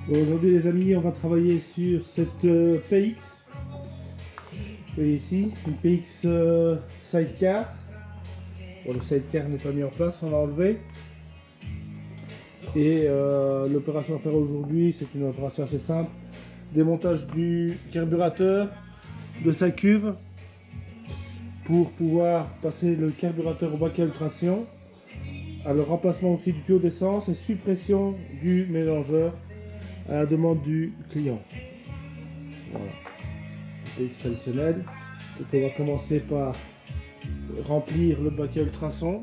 Bon, aujourd'hui les amis, on va travailler sur cette PX. Vous voyez ici, une PX sidecar. Bon, le sidecar n'est pas mis en place, on l'a enlevé. Et l'opération à faire aujourd'hui, c'est une opération assez simple. Démontage du carburateur, de sa cuve, pour pouvoir passer le carburateur au bac à ultrasons. Alors remplacement aussi du tuyau d'essence et suppression du mélangeur à la demande du client. Voilà. PX traditionnel. Donc on va commencer par remplir le bac à ultrasons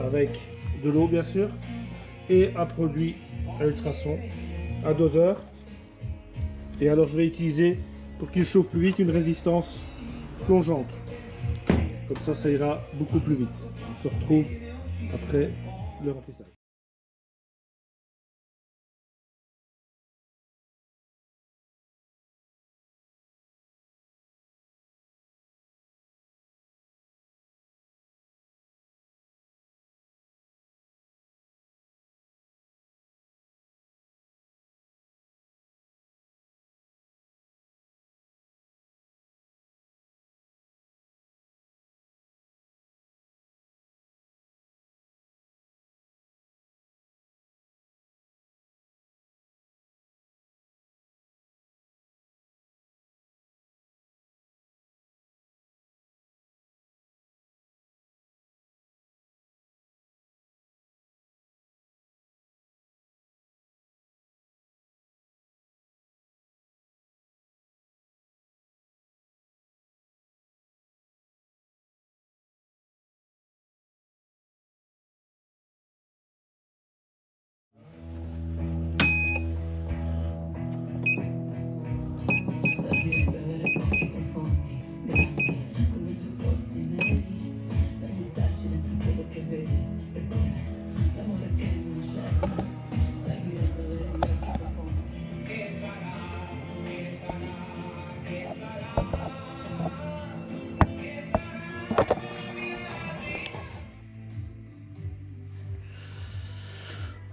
avec de l'eau bien sûr et un produit à ultrasons à doseur. Et alors je vais utiliser, pour qu'il chauffe plus vite, une résistance plongeante. Comme ça ira beaucoup plus vite. On se retrouve après le remplissage.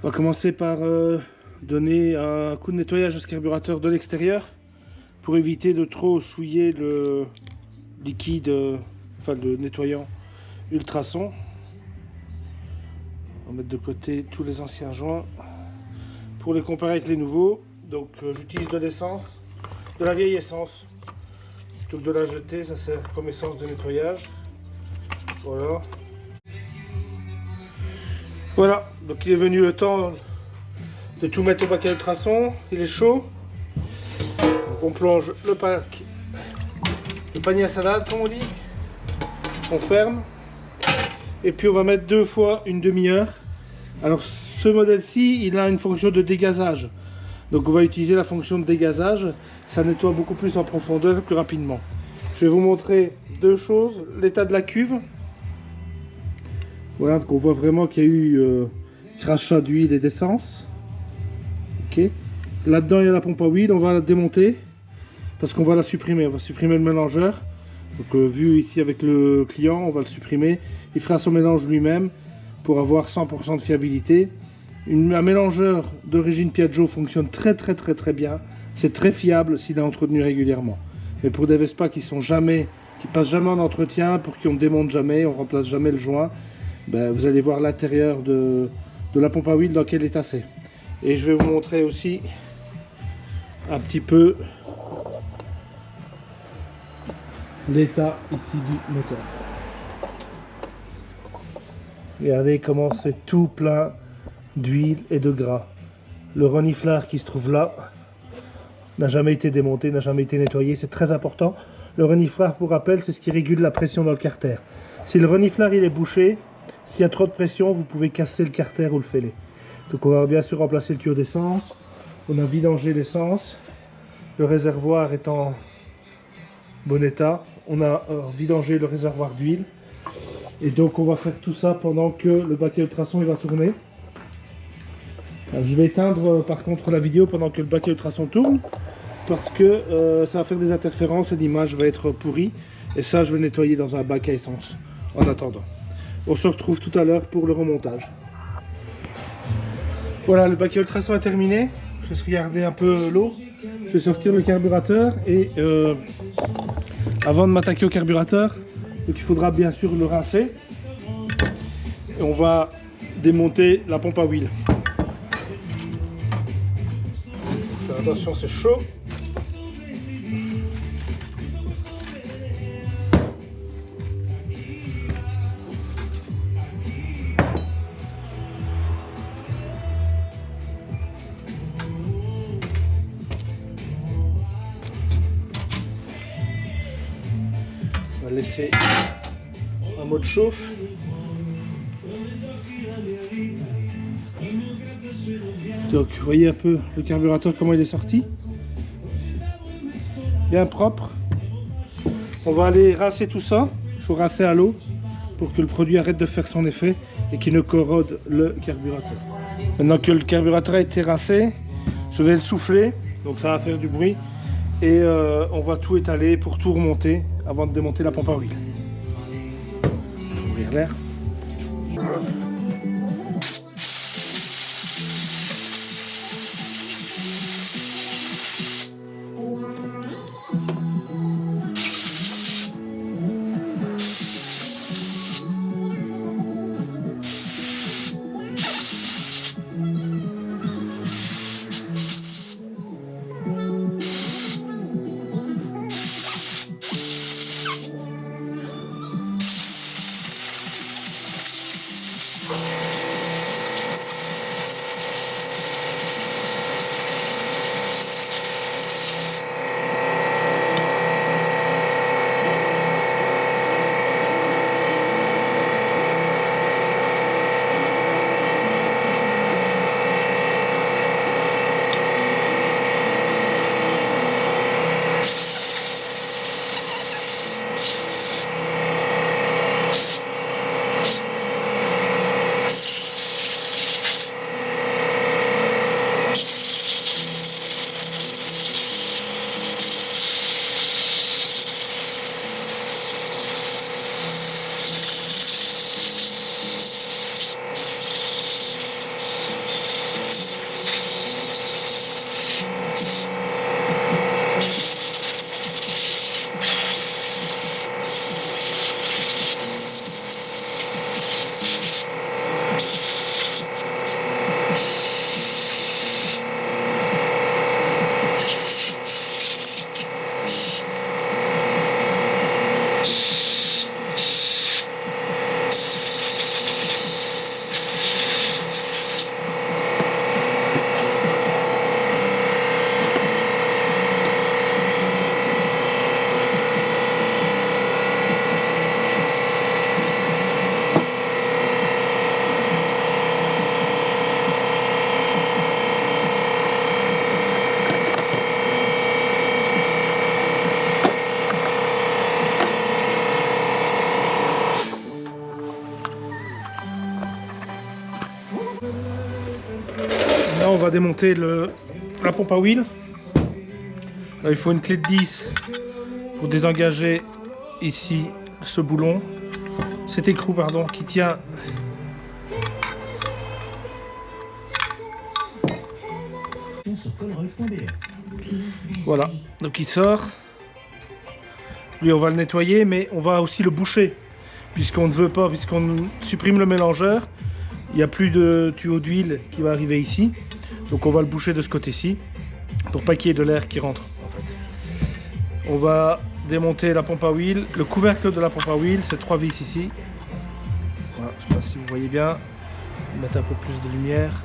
On va commencer par donner un coup de nettoyage à ce carburateur de l'extérieur pour éviter de trop souiller le liquide, enfin le nettoyant ultrason. On va mettre de côté tous les anciens joints pour les comparer avec les nouveaux. Donc j'utilise de l'essence, de la vieille essence. Plutôt que de la jeter, ça sert comme essence de nettoyage. Voilà. Voilà, donc il est venu le temps de tout mettre au bac à ultrasons. Il est chaud. Donc on plonge le panier à salade, comme on dit. On ferme. Et puis on va mettre 2 fois une demi-heure. Alors ce modèle-ci, il a une fonction de dégazage. Donc on va utiliser la fonction de dégazage. Ça nettoie beaucoup plus en profondeur et plus rapidement. Je vais vous montrer 2 choses. L'état de la cuve. Voilà, donc on voit vraiment qu'il y a eu crachat d'huile et d'essence. Ok. Là-dedans, il y a la pompe à huile. On va la démonter parce qu'on va la supprimer. On va supprimer le mélangeur. Donc, vu ici avec le client, on va le supprimer. Il fera son mélange lui-même pour avoir 100% de fiabilité. Un mélangeur d'origine Piaggio fonctionne très bien. C'est très fiable s'il est entretenu régulièrement. Mais pour des Vespa qui passent jamais en entretien, pour qui on ne démonte jamais, on remplace jamais le joint. Ben, vous allez voir l'intérieur de la pompe à huile dans quel état c'est. Et je vais vous montrer aussi un petit peu l'état ici du moteur. Regardez comment c'est tout plein d'huile et de gras. Le reniflard qui se trouve là n'a jamais été démonté, n'a jamais été nettoyé, c'est très important. Le reniflard, pour rappel, c'est ce qui régule la pression dans le carter. Si le reniflard il est bouché, s'il y a trop de pression, vous pouvez casser le carter ou le fêler. Donc on va bien sûr remplacer le tuyau d'essence. On a vidangé l'essence. Le réservoir est en bon état. On a vidangé le réservoir d'huile. Et donc on va faire tout ça pendant que le bac à ultrasons il va tourner. Alors, je vais éteindre par contre la vidéo pendant que le bac à ultrasons tourne. Parce que ça va faire des interférences et l'image va être pourrie. Et ça je vais nettoyer dans un bac à essence en attendant. On se retrouve tout à l'heure pour le remontage. Voilà, le baquet ultrason est terminé. Je laisse regarder un peu l'eau. Je vais sortir le carburateur et avant de m'attaquer au carburateur, donc il faudra bien sûr le rincer. Et on va démonter la pompe à huile. Faire attention, c'est chaud. On va laisser en mode chauffe. Donc vous voyez un peu le carburateur comment il est sorti. Bien propre. On va aller rincer tout ça. Il faut rincer à l'eau pour que le produit arrête de faire son effet et qu'il ne corrode le carburateur. Maintenant que le carburateur a été rincé, je vais le souffler, donc ça va faire du bruit. Et on va tout étaler pour tout remonter avant de démonter la pompe à huile. Ouvrir l'air. Là, on va démonter la pompe à huile. Là, il faut une clé de 10 pour désengager ici ce boulon, cet écrou pardon, qui tient voilà, donc il sort. Lui, on va le nettoyer, mais on va aussi le boucher puisqu'on ne veut pas, puisqu'on supprime le mélangeur, il n'y a plus de tuyau d'huile qui va arriver ici, donc on va le boucher de ce côté-ci pour pas qu'il y ait de l'air qui rentre en fait. On va démonter la pompe à huile, le couvercle de la pompe à huile, c'est 3 vis ici. Voilà, je ne sais pas si vous voyez bien, mettre un peu plus de lumière.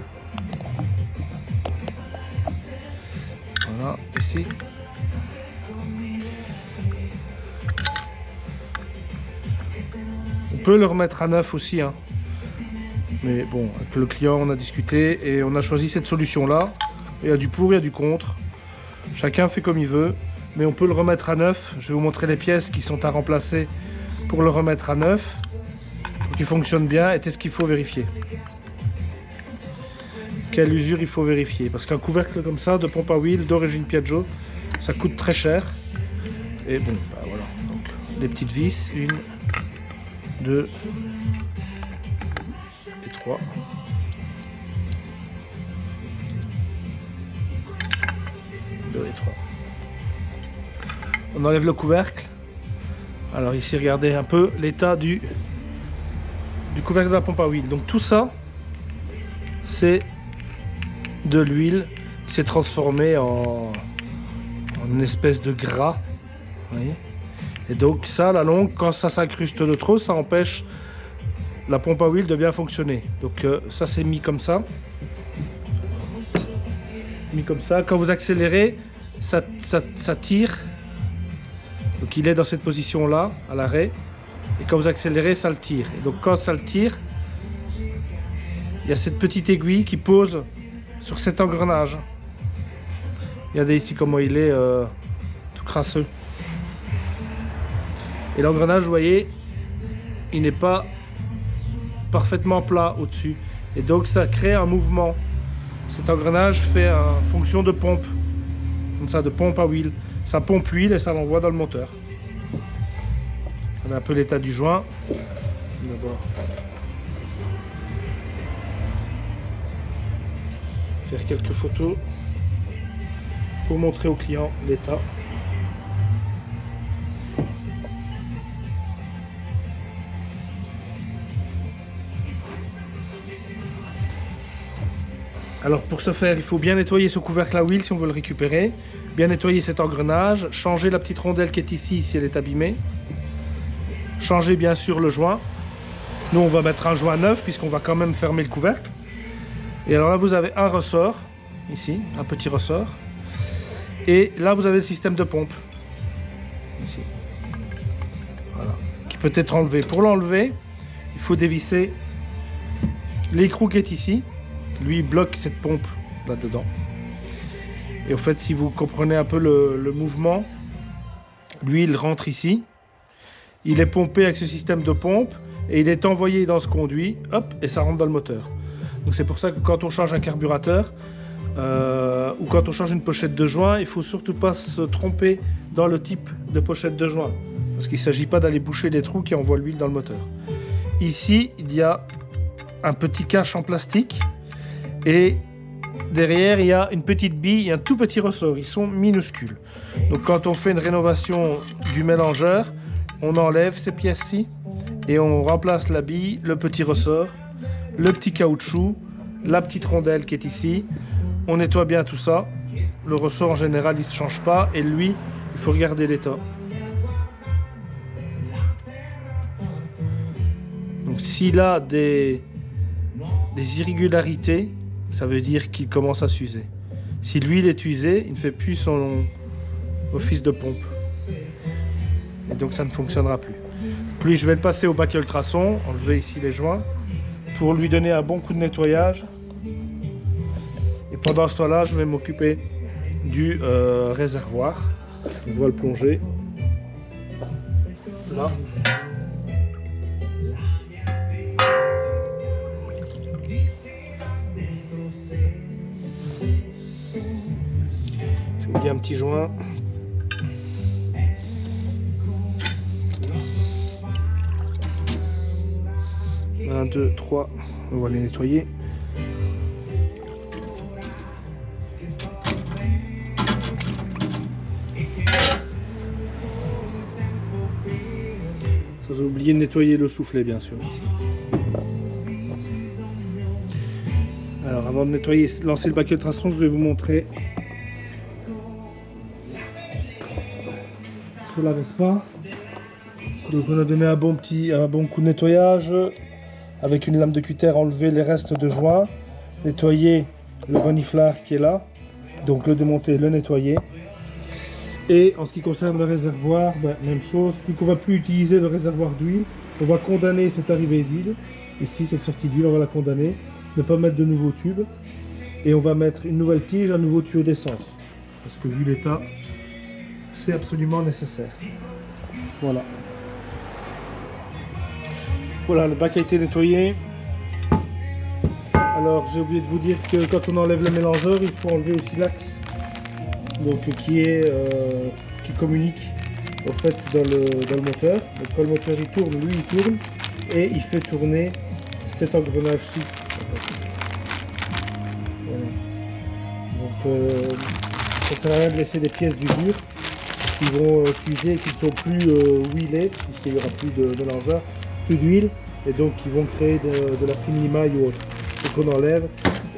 Voilà, ici. On peut le remettre à neuf aussi, hein. Mais bon, avec le client on a discuté et on a choisi cette solution là. Il y a du pour, il y a du contre. Chacun fait comme il veut, mais on peut le remettre à neuf. Je vais vous montrer les pièces qui sont à remplacer pour le remettre à neuf, pour qu'il fonctionne bien. Et c'est ce qu'il faut vérifier. Quelle usure il faut vérifier, parce qu'un couvercle comme ça de pompe à huile d'origine Piaggio, ça coûte très cher. Et bon, bah voilà, donc des petites vis, 1, 2 et 3. 2 et 3. On enlève le couvercle. Alors ici, regardez un peu l'état du couvercle de la pompe à huile. Donc tout ça, c'est de l'huile qui s'est transformée en une espèce de gras. Vous voyez? Et donc ça, à la longue, quand ça s'incruste de trop, ça empêche la pompe à huile de bien fonctionner. Donc ça, c'est mis comme ça. Mis comme ça. Quand vous accélérez, ça tire. Donc il est dans cette position-là, à l'arrêt. Et quand vous accélérez, ça le tire. Et donc quand ça le tire, il y a cette petite aiguille qui pose sur cet engrenage. Regardez ici comment il est tout crasseux. Et l'engrenage, vous voyez, il n'est pas parfaitement plat au-dessus. Et donc ça crée un mouvement. Cet engrenage fait une fonction de pompe. Comme ça, de pompe à huile. Ça pompe l'huile et ça l'envoie dans le moteur. On a un peu l'état du joint. D'abord. Faire quelques photos pour montrer au client l'état. Alors pour ce faire, il faut bien nettoyer ce couvercle à huile si on veut le récupérer, bien nettoyer cet engrenage, changer la petite rondelle qui est ici si elle est abîmée, changer bien sûr le joint. Nous on va mettre un joint neuf puisqu'on va quand même fermer le couvercle. Et alors là vous avez un ressort, ici, un petit ressort. Et là vous avez le système de pompe, ici. Voilà, qui peut être enlevé. Pour l'enlever, il faut dévisser l'écrou qui est ici. Lui, il bloque cette pompe là-dedans. Et au fait, si vous comprenez un peu le mouvement, lui, il rentre ici. Il est pompé avec ce système de pompe et il est envoyé dans ce conduit, hop, et ça rentre dans le moteur. Donc c'est pour ça que quand on change un carburateur ou quand on change une pochette de joint, il faut surtout pas se tromper dans le type de pochette de joint. Parce qu'il ne s'agit pas d'aller boucher les trous qui envoient l'huile dans le moteur. Ici, il y a un petit cache en plastique. Et derrière, il y a une petite bille et un tout petit ressort. Ils sont minuscules. Donc quand on fait une rénovation du mélangeur, on enlève ces pièces-ci et on remplace la bille, le petit ressort, le petit caoutchouc, la petite rondelle qui est ici. On nettoie bien tout ça. Le ressort en général, il ne se change pas. Et lui, il faut regarder l'état. Donc s'il a des irrégularités, ça veut dire qu'il commence à s'user. Si l'huile est usée, il ne fait plus son office de pompe. Et donc ça ne fonctionnera plus. Puis je vais le passer au bac à ultrasons, enlever ici les joints, pour lui donner un bon coup de nettoyage. Et pendant ce temps-là, je vais m'occuper du réservoir. On va le plonger. Là. Il y a un petit joint. Un, deux, trois. On va les nettoyer. Sans oublier de nettoyer le soufflet, bien sûr. Ici. Alors, avant de nettoyer, lancer le bac ultrason, je vais vous montrer. La Vespa. Donc on a donné un bon coup de nettoyage avec une lame de cutter, enlever les restes de joints, nettoyer le reniflard qui est là, donc le démonter, le nettoyer. Et en ce qui concerne le réservoir, même chose, vu qu'on va plus utiliser le réservoir d'huile, on va condamner cette arrivée d'huile. Ici cette sortie d'huile, on va la condamner, ne pas mettre de nouveaux tubes et on va mettre une nouvelle tige, un nouveau tuyau d'essence parce que vu l'état, c'est absolument nécessaire. Voilà. Voilà, le bac a été nettoyé. Alors j'ai oublié de vous dire que quand on enlève le mélangeur, il faut enlever aussi l'axe, donc qui communique au fait dans le moteur. Donc quand le moteur il tourne, lui il tourne et il fait tourner cet engrenage-ci. Voilà. Donc Ça ne sert à rien de laisser des pièces d'usure qui vont s'user et qui ne sont plus huilées, puisqu'il n'y aura plus de mélangeur, plus d'huile, et donc qui vont créer de la fine limaille ou autre. Donc on enlève,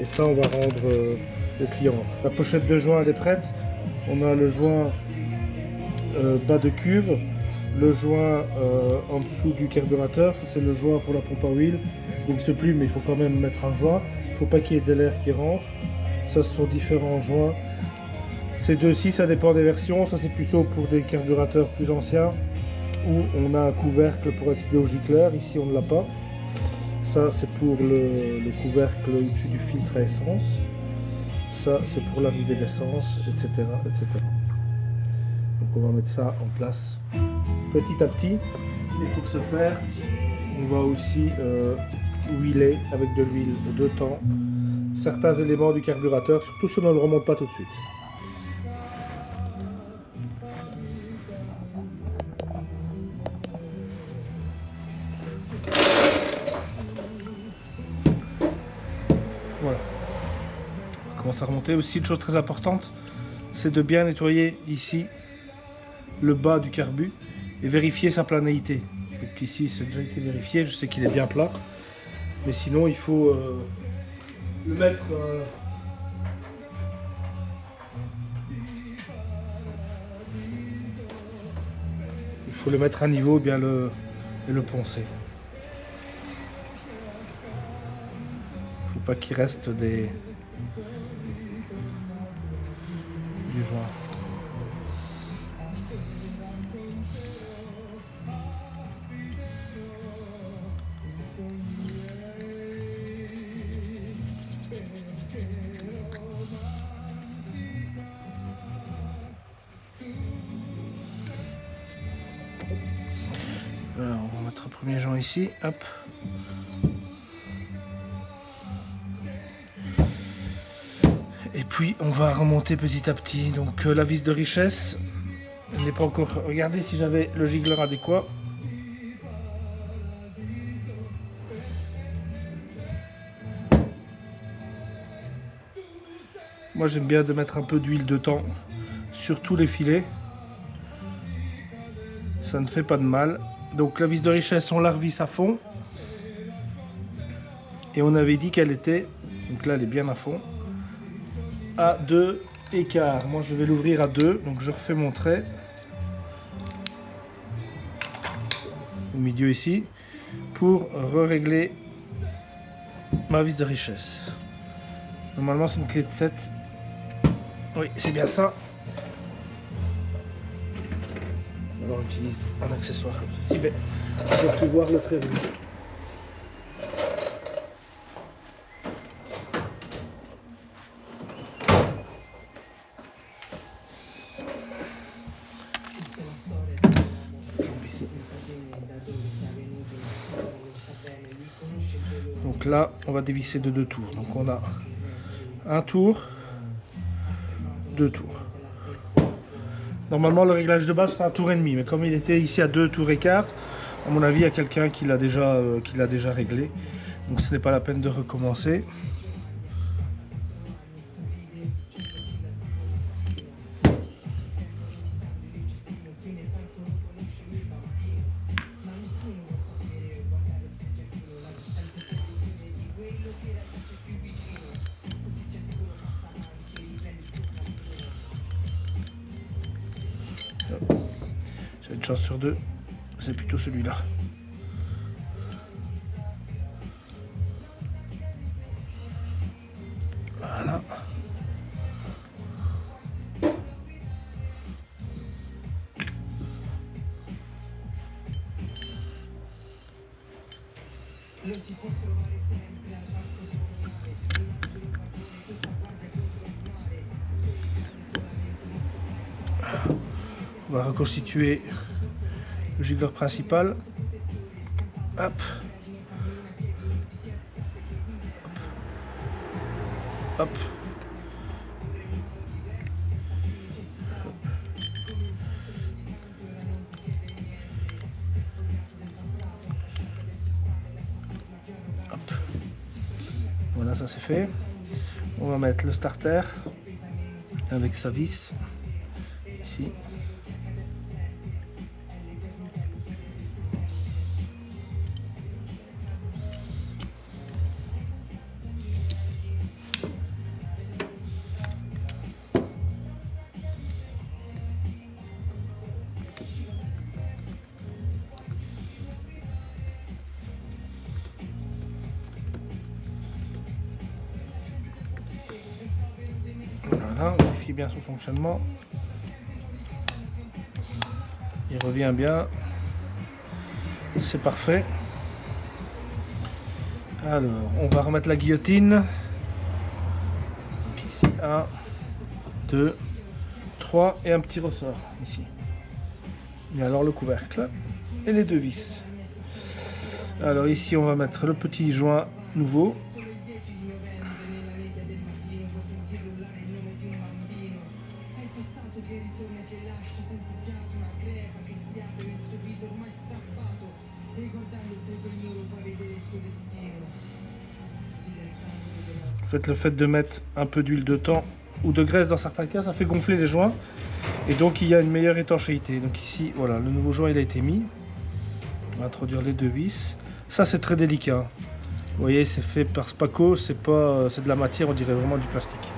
et ça on va rendre au client. La pochette de joint elle est prête. On a le joint bas de cuve, le joint en dessous du carburateur, ça c'est le joint pour la pompe à huile. Il n'existe plus, mais il faut quand même mettre un joint. Il ne faut pas qu'il y ait de l'air qui rentre. Ça, ce sont différents joints. Ces deux-ci, ça dépend des versions. Ça, c'est plutôt pour des carburateurs plus anciens où on a un couvercle pour accéder au gicleur. Ici, on ne l'a pas. Ça, c'est pour le couvercle au-dessus du filtre à essence. Ça, c'est pour l'arrivée d'essence, etc., etc. Donc, on va mettre ça en place petit à petit. Et pour ce faire, on va aussi huiler avec de l'huile de temps certains éléments du carburateur, surtout si on ne le remonte pas tout de suite. Voilà. On commence à remonter. Aussi, une chose très importante, c'est de bien nettoyer ici le bas du carbu et vérifier sa planéité. Donc ici, c'est déjà été vérifié, je sais qu'il est bien plat. Mais sinon, il faut le mettre... il faut le mettre à niveau, bien et le poncer. Il ne faut pas qu'il reste du joint. Alors, on va mettre un premier joint ici, hop. Et puis on va remonter petit à petit. Donc la vis de richesse, je n'ai pas encore regardé si j'avais le gicleur adéquat. Moi j'aime bien de mettre un peu d'huile de temps sur tous les filets. Ça ne fait pas de mal. Donc la vis de richesse, on la revisse à fond. Et on avait dit qu'elle était, donc là elle est bien à fond, à 2 écarts. Moi je vais l'ouvrir à 2, donc je refais mon trait. Au milieu ici, pour régler ma vis de richesse. Normalement c'est une clé de 7. Oui, c'est bien ça. Alors on utilise un accessoire comme ceci, mais on peut plus voir le trait. Donc là, on va dévisser de 2 tours. Donc on a un tour, 2 tours. Normalement, le réglage de base, c'est un tour et demi. Mais comme il était ici à 2 tours et quart, à mon avis, il y a quelqu'un qui l'a déjà réglé. Donc ce n'est pas la peine de recommencer. J'ai une chance sur 2, c'est plutôt celui-là. Voilà. On va reconstituer le gicleur principal. Hop. Hop. Hop. Voilà, ça c'est fait. On va mettre le starter. avec sa vis ici. Voilà, on vérifie bien son fonctionnement. Il revient bien. C'est parfait. Alors, on va remettre la guillotine. Donc ici, 1, 2, 3 et un petit ressort ici. Et alors le couvercle et les deux vis. Alors ici, on va mettre le petit joint nouveau. En fait, le fait de mettre un peu d'huile de thon ou de graisse dans certains cas, ça fait gonfler les joints et donc il y a une meilleure étanchéité. Donc ici, voilà, le nouveau joint il a été mis. On va introduire les deux vis. Ça c'est très délicat. Vous voyez, c'est fait par Spaco, c'est de la matière, on dirait vraiment du plastique.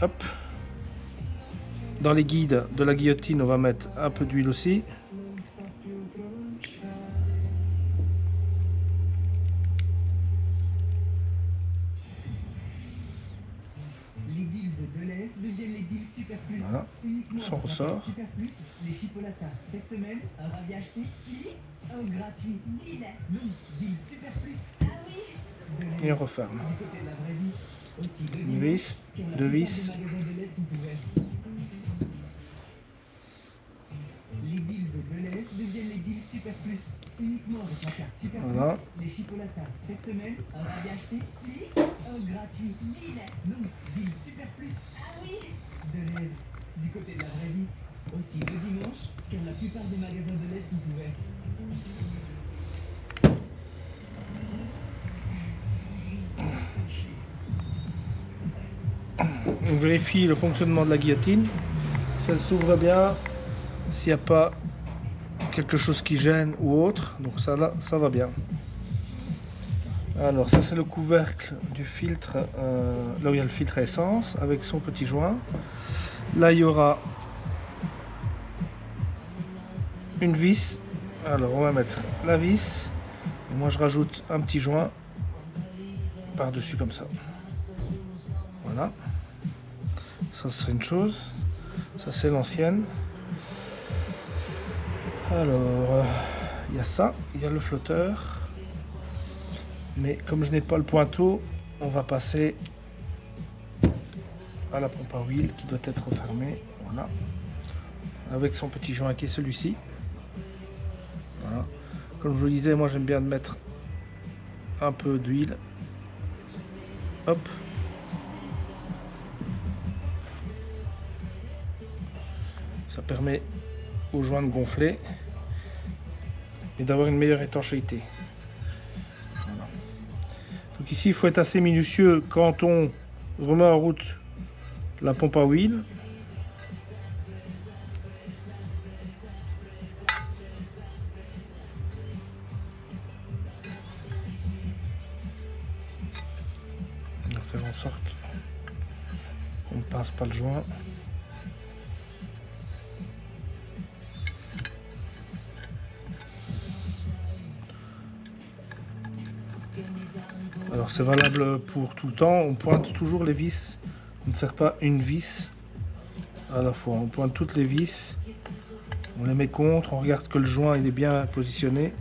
Hop. Dans les guides de la guillotine, on va mettre un peu d'huile aussi. Voilà, son ressort. Et on referme. Une vis, deux vis. Les deals de Deleuze deviennent les deals Super Plus. Uniquement avec la carte Super Voilà. Plus. Les chipolatas cette semaine, un rabais acheté, plus un gratuit. Deal. Non, deal Super Plus. Ah oui. Deleuze, du côté de la vraie vie. Aussi le dimanche, car la plupart des magasins Deleuze sont ouverts. On vérifie le fonctionnement de la guillotine. Si elle s'ouvre bien, s'il n'y a pas quelque chose qui gêne ou autre. Donc ça là, ça va bien. Alors ça c'est le couvercle du filtre, là où il y a le filtre à essence avec son petit joint. Là il y aura une vis. Alors on va mettre la vis. Et moi je rajoute un petit joint par-dessus comme ça. Voilà. Ça c'est une chose. Ça c'est l'ancienne. Alors il y a ça, il y a le flotteur. Mais comme je n'ai pas le pointeau, on va passer à la pompe à huile qui doit être refermée. Voilà. Avec son petit joint qui est celui-ci. Voilà. Comme je vous disais, moi j'aime bien mettre un peu d'huile. Hop. Ça permet au joint de gonfler et d'avoir une meilleure étanchéité. Voilà. Donc ici, il faut être assez minutieux quand on remet en route la pompe à huile. On va faire en sorte qu'on ne pince pas le joint. Alors c'est valable pour tout le temps, on pointe toujours les vis, on ne sert pas une vis à la fois, on pointe toutes les vis, on les met contre, on regarde que le joint il est bien positionné.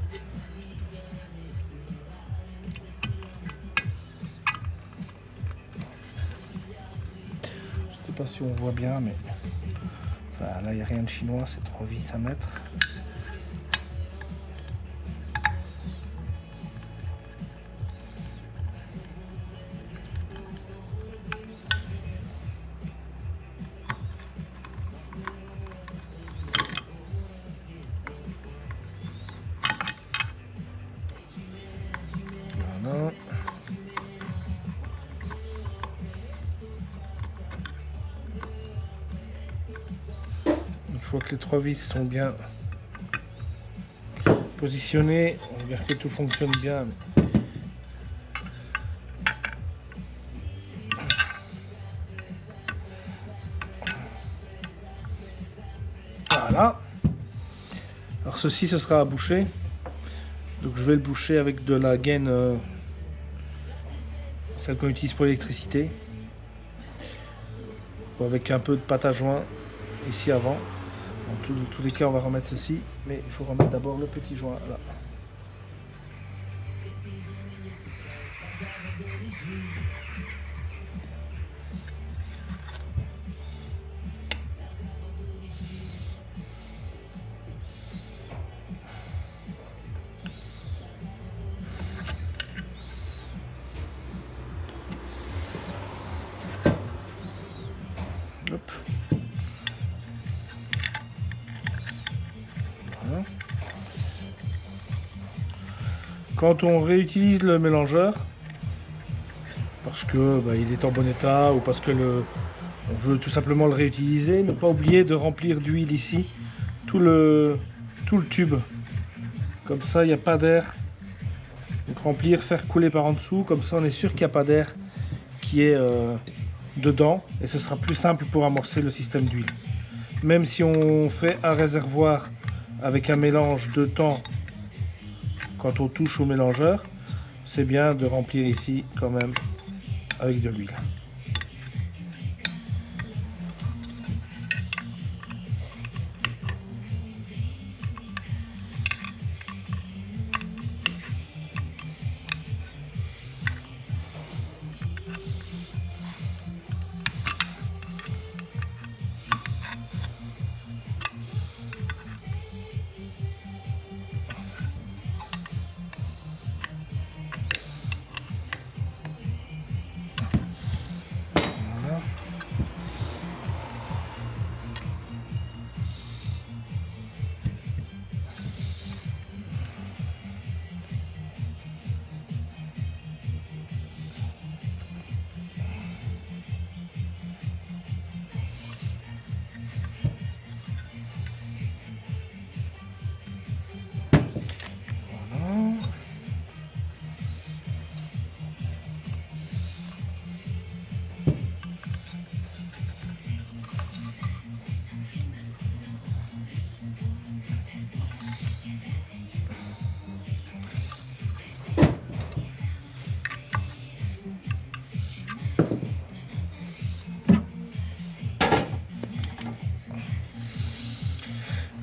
Je ne sais pas si on voit bien, mais enfin, là il n'y a rien de chinois, c'est 3 vis à mettre. Voilà. fois que les 3 vis sont bien positionnées, on regarde que tout fonctionne bien. Voilà. Alors ceci, ce sera à boucher. Donc je vais le boucher avec de la gaine, celle qu'on utilise pour l'électricité. Avec un peu de pâte à joint ici avant. Dans tous les cas, on va remettre ceci, mais il faut remettre d'abord le petit joint là. Hop. Voilà. Quand on réutilise le mélangeur, parce que il est en bon état ou parce que on veut tout simplement le réutiliser, ne pas oublier de remplir d'huile ici tout le tube. Comme ça, il n'y a pas d'air. Donc remplir, faire couler par en dessous, comme ça on est sûr qu'il n'y a pas d'air qui est dedans et ce sera plus simple pour amorcer le système d'huile. Même si on fait un réservoir avec un mélange de temps quand on touche au mélangeur, c'est bien de remplir ici quand même avec de l'huile.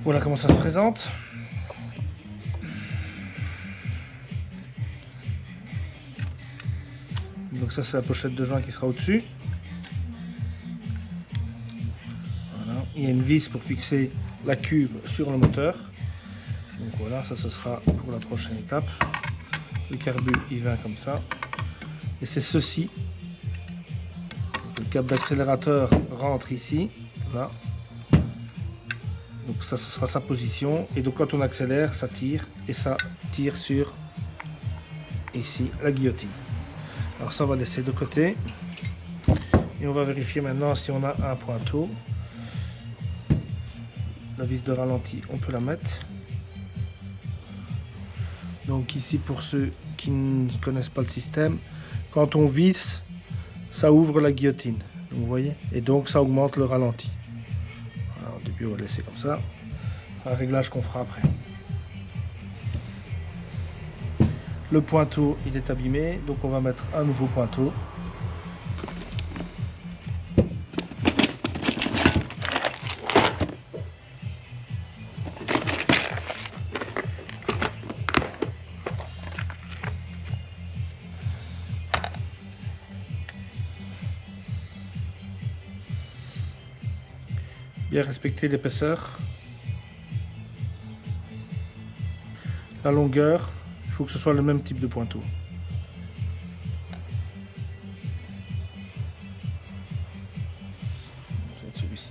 Voilà comment ça se présente. Donc ça c'est la pochette de joint qui sera au-dessus. Voilà. Il y a une vis pour fixer la cuve sur le moteur. Donc voilà, ça ce sera pour la prochaine étape. Le carbu il vient comme ça. Et c'est ceci. Le câble d'accélérateur rentre ici. Là. Donc ça ce sera sa position. Et donc quand on accélère, ça tire. Et ça tire sur ici la guillotine. Alors ça on va laisser de côté. Et on va vérifier maintenant si on a un pointeau. La vis de ralenti, on peut la mettre. Donc ici pour ceux qui ne connaissent pas le système, quand on visse, ça ouvre la guillotine. Donc, vous voyez, et donc ça augmente le ralenti. Alors, au début on va laisser comme ça. Un réglage qu'on fera après. Le pointeau il est abîmé, donc on va mettre un nouveau pointeau. Bien respecter l'épaisseur, la longueur, il faut que ce soit le même type de pointeau. C'est celui-ci.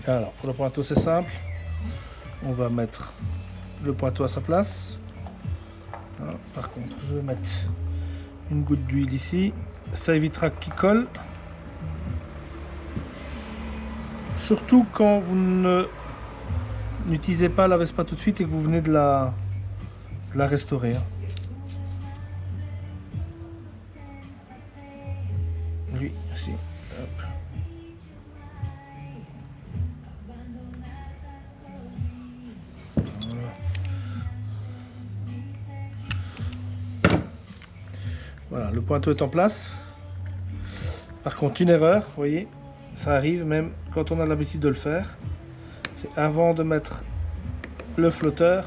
Alors pour le pointeau c'est simple, on va mettre le pointeau à sa place. Par contre je vais mettre une goutte d'huile ici, ça évitera qu'il colle. Surtout quand vous n'utilisez pas la Vespa tout de suite et que vous venez de la restaurer. Lui aussi. Hop. Voilà, le pointeau est en place. Par contre, une erreur, vous voyez, ça arrive même quand on a l'habitude de le faire. C'est avant de mettre le flotteur,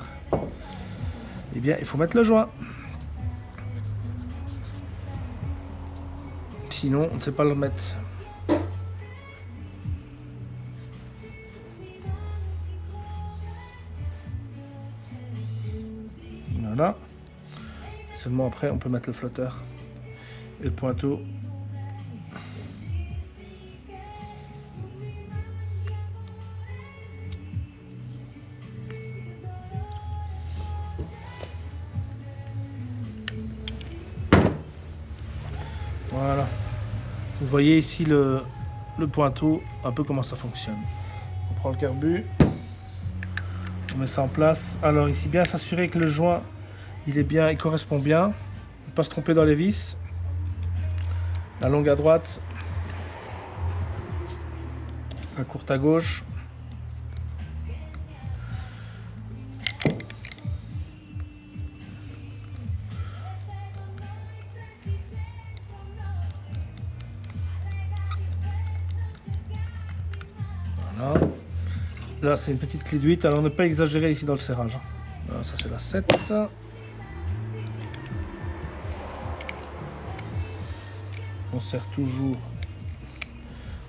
eh bien, il faut mettre le joint. Sinon, on ne sait pas le mettre. Voilà. Seulement après, on peut mettre le flotteur et le pointeau. Voilà. Vous voyez ici le pointeau, un peu comment ça fonctionne. On prend le carbu, on met ça en place. Alors ici, bien s'assurer que le joint, il correspond bien. Ne pas se tromper dans les vis. La longue à droite, la courte à gauche. Voilà. Là, c'est une petite clé de 8. Alors, ne pas exagérer ici dans le serrage. Voilà, ça, c'est la 7. On serre toujours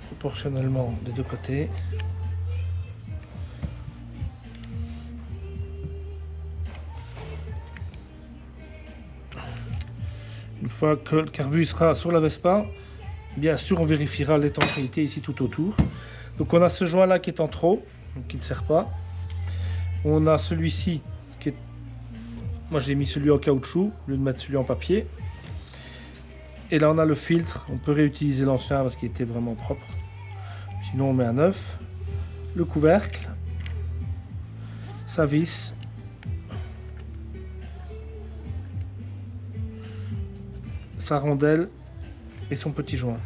proportionnellement des deux côtés. Une fois que le carbu sera sur la Vespa, bien sûr on vérifiera l'étanchéité ici tout autour. Donc on a ce joint là qui est en trop, donc qui ne sert pas. On a celui-ci qui est... Moi j'ai mis celui en caoutchouc, au lieu de mettre celui en papier. Et là on a le filtre, on peut réutiliser l'ancien parce qu'il était vraiment propre. Sinon on met un neuf. Le couvercle, sa vis. Sa rondelle et son petit joint.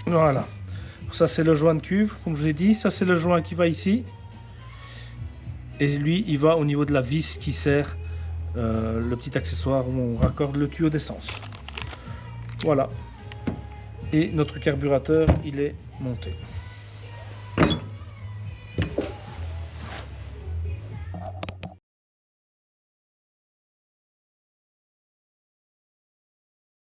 Voilà. Ça c'est le joint de cuve, comme je vous ai dit. Ça c'est le joint qui va ici. Et lui, il va au niveau de la vis qui sert le petit accessoire où on raccorde le tuyau d'essence. Voilà. Et notre carburateur, il est monté.